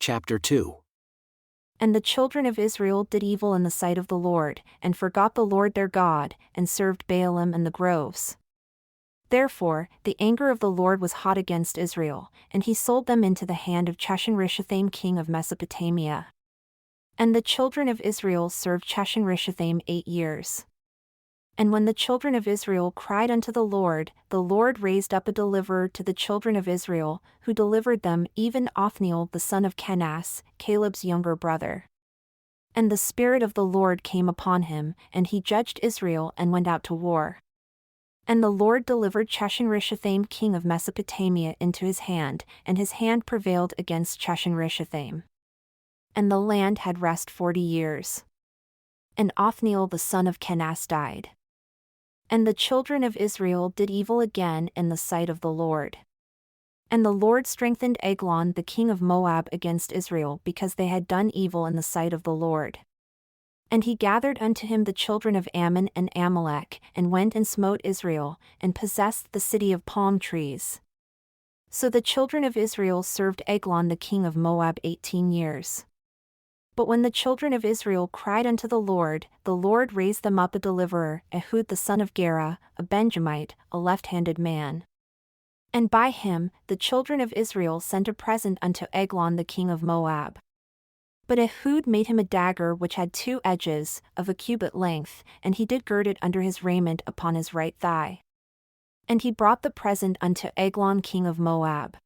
chapter 2. And the children of Israel did evil in the sight of the Lord, and forgot the Lord their God, and served Baalim and the groves. Therefore, the anger of the Lord was hot against Israel, and he sold them into the hand of Cheshon-Rishathaim king of Mesopotamia. And the children of Israel served Cheshon-Rishathaim 8 years. And when the children of Israel cried unto the Lord raised up a deliverer to the children of Israel, who delivered them, even Othniel the son of Kenaz, Caleb's younger brother. And the Spirit of the Lord came upon him, and he judged Israel and went out to war. And the Lord delivered Cheshon-Rishathaim king of Mesopotamia into his hand, and his hand prevailed against Cheshon-Rishathaim. And the land had rest 40 years. And Othniel the son of Kenaz died. And the children of Israel did evil again in the sight of the Lord. And the Lord strengthened Eglon the king of Moab against Israel because they had done evil in the sight of the Lord. And he gathered unto him the children of Ammon and Amalek, and went and smote Israel, and possessed the city of palm trees. So the children of Israel served Eglon the king of Moab 18 years. But when the children of Israel cried unto the Lord raised them up a deliverer, Ehud the son of Gera, a Benjamite, a left-handed man. And by him the children of Israel sent a present unto Eglon the king of Moab. But Ehud made him a dagger which had 2 edges, of a cubit length, and he did gird it under his raiment upon his right thigh. And he brought the present unto Eglon king of Moab.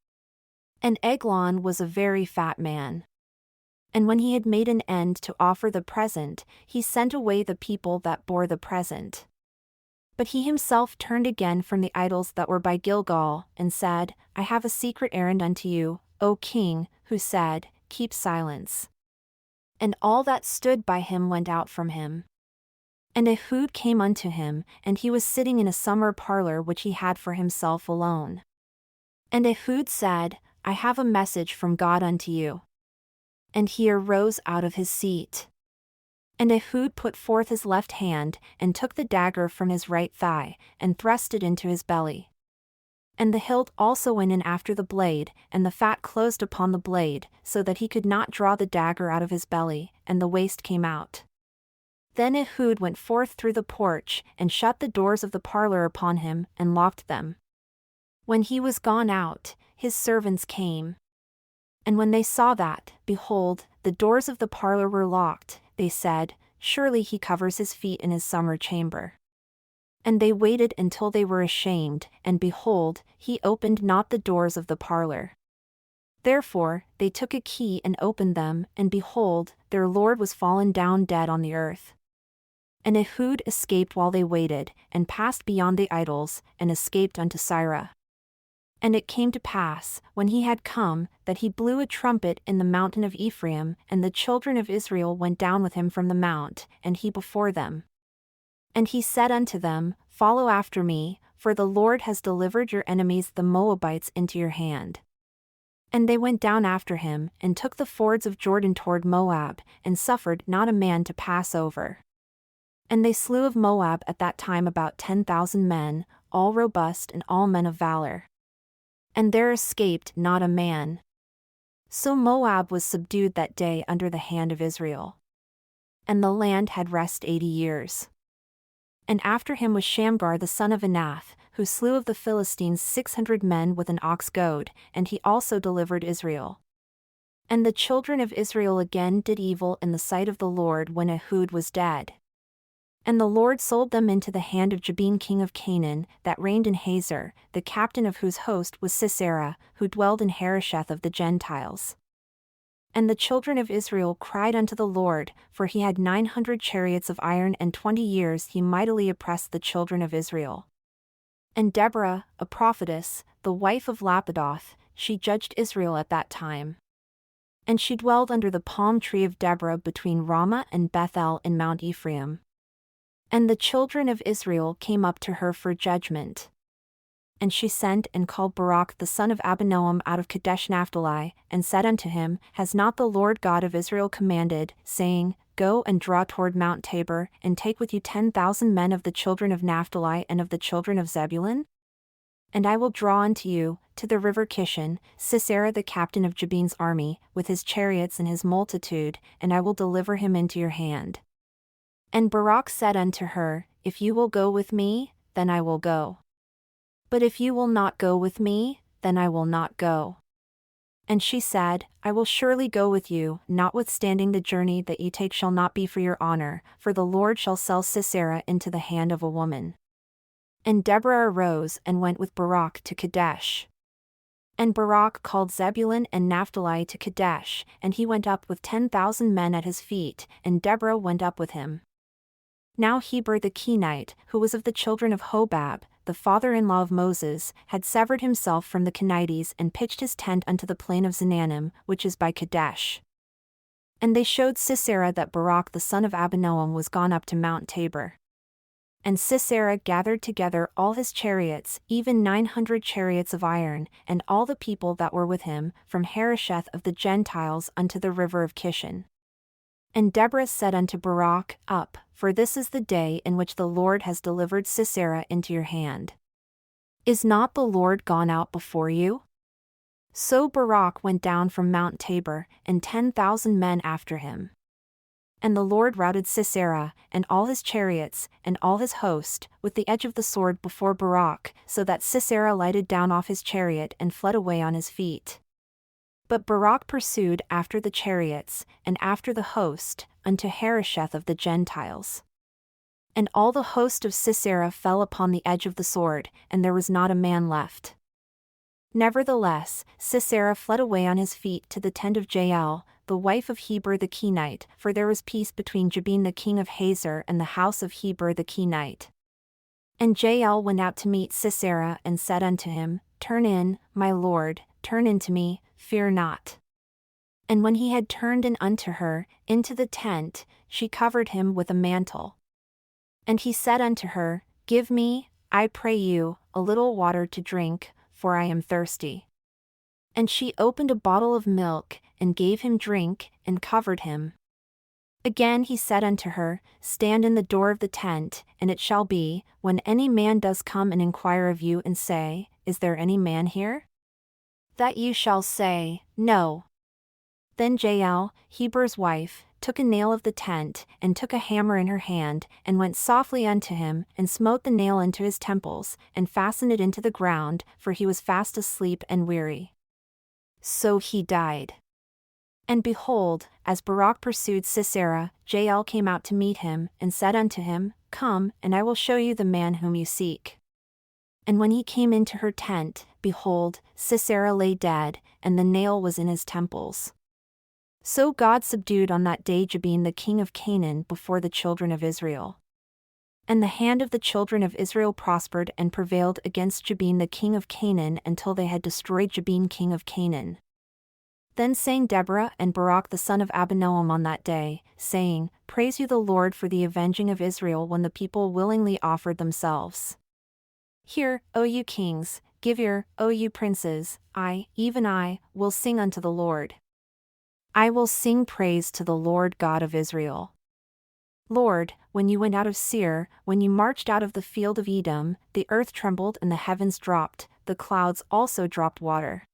And Eglon was a very fat man. And when he had made an end to offer the present, he sent away the people that bore the present. But he himself turned again from the idols that were by Gilgal, and said, I have a secret errand unto you, O king, who said, Keep silence. And all that stood by him went out from him. And Ehud came unto him, and he was sitting in a summer parlor which he had for himself alone. And Ehud said, I have a message from God unto you. And he arose out of his seat. And Ehud put forth his left hand, and took the dagger from his right thigh, and thrust it into his belly. And the hilt also went in after the blade, and the fat closed upon the blade, so that he could not draw the dagger out of his belly, and the waist came out. Then Ehud went forth through the porch, and shut the doors of the parlor upon him, and locked them. When he was gone out, his servants came. And when they saw that, behold, the doors of the parlor were locked, they said, Surely he covers his feet in his summer chamber. And they waited until they were ashamed, and behold, he opened not the doors of the parlor. Therefore, they took a key and opened them, and behold, their lord was fallen down dead on the earth. And Ehud escaped while they waited, and passed beyond the idols, and escaped unto Sirah. And it came to pass, when he had come, that he blew a trumpet in the mountain of Ephraim, and the children of Israel went down with him from the mount, and he before them. And he said unto them, Follow after me, for the Lord has delivered your enemies the Moabites into your hand. And they went down after him, and took the fords of Jordan toward Moab, and suffered not a man to pass over. And they slew of Moab at that time about 10,000 men, all robust and all men of valor. And there escaped not a man. So Moab was subdued that day under the hand of Israel. And the land had rest 80 years. And after him was Shamgar the son of Anath, who slew of the Philistines 600 men with an ox goad, and he also delivered Israel. And the children of Israel again did evil in the sight of the Lord when Ehud was dead. And the Lord sold them into the hand of Jabin king of Canaan, that reigned in Hazor, the captain of whose host was Sisera, who dwelled in Harosheth of the Gentiles. And the children of Israel cried unto the Lord, for he had 900 chariots of iron, and 20 years he mightily oppressed the children of Israel. And Deborah, a prophetess, the wife of Lapidoth, she judged Israel at that time. And she dwelled under the palm tree of Deborah between Ramah and Bethel in Mount Ephraim. And the children of Israel came up to her for judgment. And she sent and called Barak the son of Abinoam out of Kadesh Naphtali, and said unto him, Has not the Lord God of Israel commanded, saying, Go and draw toward Mount Tabor, and take with you 10,000 men of the children of Naphtali and of the children of Zebulun? And I will draw unto you, to the river Kishon, Sisera the captain of Jabin's army, with his chariots and his multitude, and I will deliver him into your hand. And Barak said unto her, If you will go with me, then I will go. But if you will not go with me, then I will not go. And she said, I will surely go with you, notwithstanding the journey that ye take shall not be for your honor, for the Lord shall sell Sisera into the hand of a woman. And Deborah arose and went with Barak to Kadesh. And Barak called Zebulun and Naphtali to Kadesh, and he went up with 10,000 men at his feet, and Deborah went up with him. Now Heber the Kenite, who was of the children of Hobab, the father-in-law of Moses, had severed himself from the Kenites and pitched his tent unto the plain of Zananim, which is by Kadesh. And they showed Sisera that Barak the son of Abinoam was gone up to Mount Tabor. And Sisera gathered together all his chariots, even 900 chariots of iron, and all the people that were with him, from Harosheth of the Gentiles unto the river of Kishon. And Deborah said unto Barak, Up, for this is the day in which the Lord has delivered Sisera into your hand. Is not the Lord gone out before you? So Barak went down from Mount Tabor, and 10,000 men after him. And the Lord routed Sisera, and all his chariots, and all his host, with the edge of the sword before Barak, so that Sisera lighted down off his chariot and fled away on his feet. But Barak pursued after the chariots, and after the host, unto Harosheth of the Gentiles. And all the host of Sisera fell upon the edge of the sword, and there was not a man left. Nevertheless, Sisera fled away on his feet to the tent of Jael, the wife of Heber the Kenite, for there was peace between Jabin the king of Hazor and the house of Heber the Kenite. And Jael went out to meet Sisera and said unto him, Turn in, my lord, turn in to me, fear not. And when he had turned in unto her, into the tent, she covered him with a mantle. And he said unto her, Give me, I pray you, a little water to drink, for I am thirsty. And she opened a bottle of milk, and gave him drink, and covered him. Again he said unto her, Stand in the door of the tent, and it shall be, when any man does come and inquire of you and say, Is there any man here? That you shall say, No. Then Jael, Heber's wife, took a nail of the tent, and took a hammer in her hand, and went softly unto him, and smote the nail into his temples, and fastened it into the ground, for he was fast asleep and weary. So he died. And behold, as Barak pursued Sisera, Jael came out to meet him, and said unto him, Come, and I will show you the man whom you seek. And when he came into her tent, behold, Sisera lay dead, and the nail was in his temples. So God subdued on that day Jabin the king of Canaan before the children of Israel. And the hand of the children of Israel prospered and prevailed against Jabin the king of Canaan until they had destroyed Jabin king of Canaan. Then sang Deborah and Barak the son of Abinoam on that day, saying, Praise you the Lord for the avenging of Israel when the people willingly offered themselves. Hear, O you kings, give ear, O you princes, I, even I, will sing unto the Lord. I will sing praise to the Lord God of Israel. Lord, when you went out of Seir, when you marched out of the field of Edom, the earth trembled and the heavens dropped, the clouds also dropped water.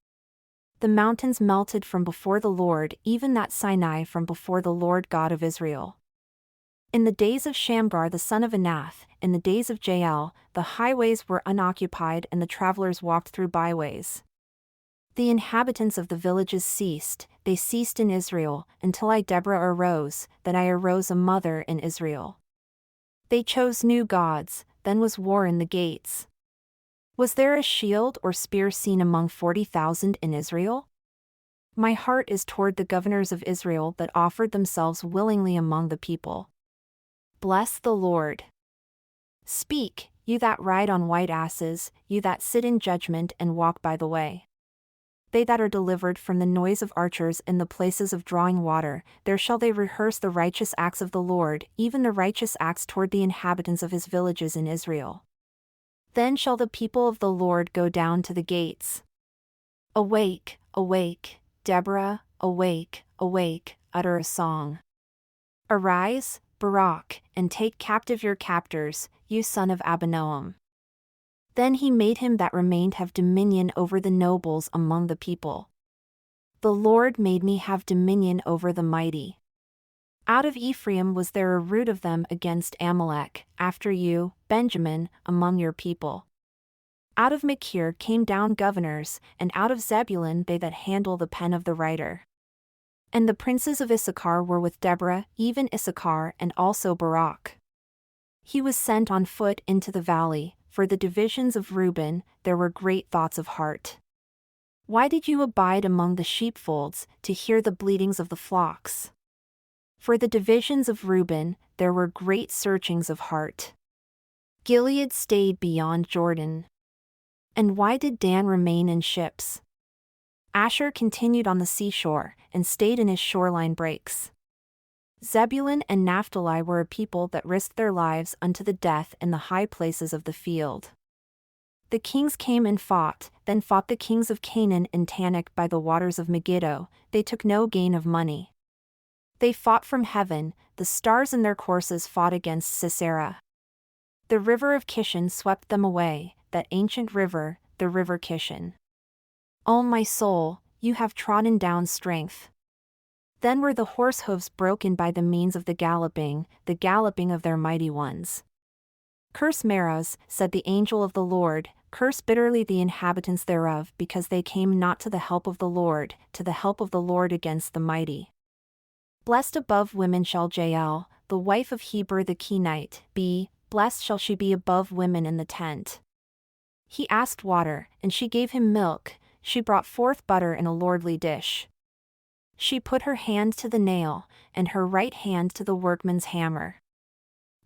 The mountains melted from before the Lord, even that Sinai from before the Lord God of Israel. In the days of Shamgar the son of Anath, in the days of Jael, the highways were unoccupied and the travelers walked through byways. The inhabitants of the villages ceased, they ceased in Israel, until I Deborah arose, that I arose a mother in Israel. They chose new gods, then was war in the gates. Was there a shield or spear seen among 40,000 in Israel? My heart is toward the governors of Israel that offered themselves willingly among the people. Bless the Lord. Speak, you that ride on white asses, you that sit in judgment and walk by the way. They that are delivered from the noise of archers in the places of drawing water, there shall they rehearse the righteous acts of the Lord, even the righteous acts toward the inhabitants of his villages in Israel. Then shall the people of the Lord go down to the gates. Awake, awake, Deborah, awake, awake, utter a song. Arise, Barak, and take captive your captors, you son of Abinoam. Then he made him that remained have dominion over the nobles among the people. The Lord made me have dominion over the mighty. Out of Ephraim was there a root of them against Amalek, after you, Benjamin, among your people. Out of Machir came down governors, and out of Zebulun they that handle the pen of the writer. And the princes of Issachar were with Deborah, even Issachar and also Barak. He was sent on foot into the valley. For the divisions of Reuben, there were great thoughts of heart. Why did you abide among the sheepfolds, to hear the bleatings of the flocks? For the divisions of Reuben, there were great searchings of heart. Gilead stayed beyond Jordan. And why did Dan remain in ships? Asher continued on the seashore, and stayed in his shoreline breaks. Zebulun and Naphtali were a people that risked their lives unto the death in the high places of the field. The kings came and fought, then fought the kings of Canaan in Tanakh by the waters of Megiddo. They took no gain of money. They fought from heaven, the stars in their courses fought against Sisera. The river of Kishon swept them away, that ancient river, the river Kishon. O my soul, you have trodden down strength. Then were the horse hoofs broken by the means of the galloping of their mighty ones. Curse Meroz, said the angel of the Lord, curse bitterly the inhabitants thereof, because they came not to the help of the Lord against the mighty. Blessed above women shall Jael, the wife of Heber the Kenite, be, blessed shall she be above women in the tent. He asked water, and she gave him milk, she brought forth butter in a lordly dish. She put her hand to the nail, and her right hand to the workman's hammer.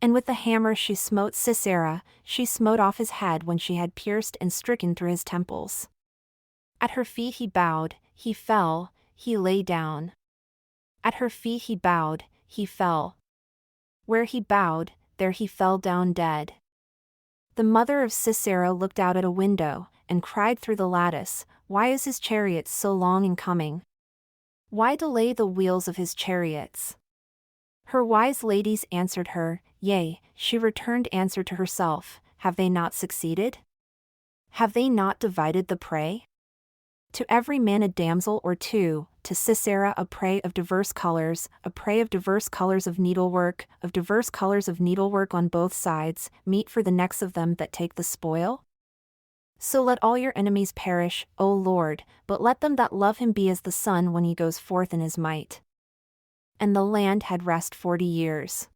And with the hammer she smote Sisera, she smote off his head when she had pierced and stricken through his temples. At her feet he bowed, he fell, he lay down. At her feet he bowed, he fell. Where he bowed, there he fell down dead. The mother of Sisera looked out at a window, and cried through the lattice, Why is his chariot so long in coming? Why delay the wheels of his chariots? Her wise ladies answered her, Yea, she returned answer to herself, Have they not succeeded? Have they not divided the prey? To every man a damsel or two, to Sisera a prey of diverse colors of needlework, on both sides, meat for the necks of them that take the spoil? So let all your enemies perish, O Lord, but let them that love him be as the sun when he goes forth in his might. And the land had rest 40 years.